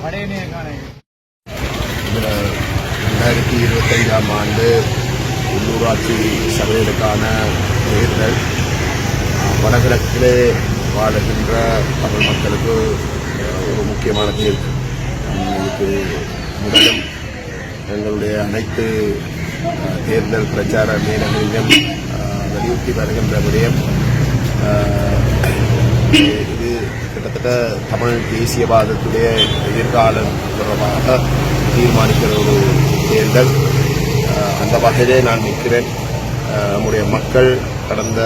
2025 ஆண்டு உள்ளூராட்சி சபைகளுக்கான தேர்தல் வடகிழக்கிலே வாழுகின்ற தமிழ் மக்களுக்கு ஒரு முக்கியமான தேர்தல். இதுக்கு முதலும் எங்களுடைய அனைத்து தேர்தல் பிரச்சார மேலங்களிலும் வலியுறுத்தி வருகின்ற விடயம் இது கிட்டத்தட்ட தமிழ் தேசியவாதத்துடைய எதிர்காலம் தொடர்பாக தீர்மானிக்கிற ஒரு தேர்தல். அந்த வகையிலே நான் நிற்கிறேன். நம்முடைய மக்கள் கடந்த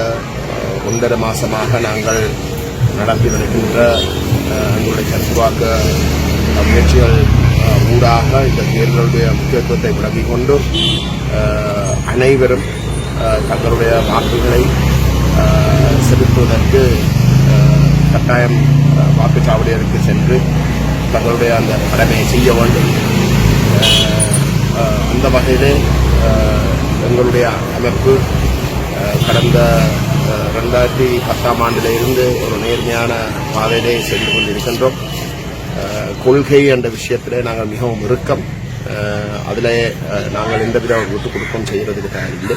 1.5 மாதமாக நாங்கள் நடத்தி வருகின்ற எங்களுடைய கருத்துவாக்க முயற்சிகள் ஊடாக இந்த தேர்தலுடைய முக்கியத்துவத்தை விளங்கிக் கொண்டு அனைவரும் தங்களுடைய வாக்குகளை செலுத்துவதற்கு கட்டாயம் வாக்குச்சாவடிகளுக்கு சென்று தங்களுடைய அந்த கடமையை செய்ய வேண்டும். அந்த வகையிலே எங்களுடைய அமைப்பு கடந்த 2010 ஆண்டிலிருந்து ஒரு நேர்மையான பாதையிலே சென்று கொண்டிருக்கின்றோம். கொள்கை என்ற விஷயத்திலே நாங்கள் மிகவும் இறுக்கம். அதிலே நாங்கள் எந்தவித விட்டுக் கொடுக்கும் செய்கிறதுக்கு தயாரில்லை.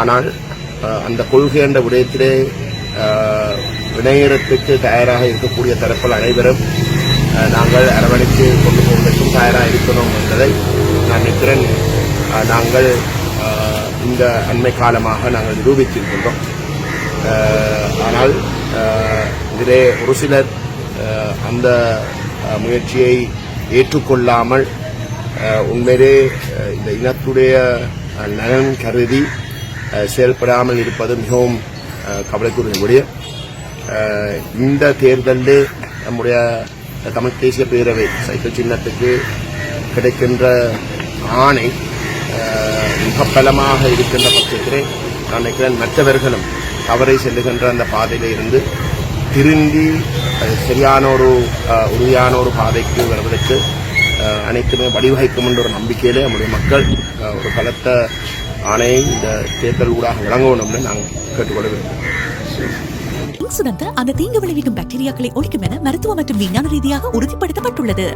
ஆனால் அந்த கொள்கை என்ற விடயத்திலே இணையத்துக்கு தயாராக இருக்கக்கூடிய தரப்பில் அனைவரும் நாங்கள் அரவணைத்து கொண்டு போவதற்கும் தயாராக இருக்கிறோம் என்பதை நான் நினைக்கிறேன். நாங்கள் இந்த அண்மை காலமாக நாங்கள் நிரூபித்திருக்கின்றோம். ஆனால் இதிலே ஒரு சிலர் அந்த முயற்சியை ஏற்றுக்கொள்ளாமல் உண்மையிலே இந்த இனத்துடைய நலன் கருதி செயல்படாமல் இருப்பது மிகவும் கவலைக்குரிய விடயம். இந்த தேர்தலில் நம்முடைய தமிழ் தேசிய பேரவை சைக்கிள் சின்னத்துக்கு கிடைக்கின்ற ஆணை மிக பலமாக இருக்கின்ற பட்சத்திலே நான் நினைக்கிறேன் மற்றவர்களும் தவறை செல்லுகின்ற அந்த பாதையில இருந்து திரும்பி சரியான ஒரு உறுதியான ஒரு பாதைக்கு வருவதற்கு அனைத்துமே வழிவகுக்கும் என்ற ஒரு நம்பிக்கையிலே நம்முடைய மக்கள் ஒரு பலத்த ஆணையை இந்த தேர்தல் ஊடாக வழங்கணும்னு நாங்கள் கேட்டுக்கொள்ள வேண்டும். அந்த தீங்கு விளைவிக்கும் பாக்டீரியாக்களை ஒழிக்கும் என மருத்துவ மற்றும் விஞ்ஞான ரீதியாக உறுதிப்படுத்தப்பட்டுள்ளது.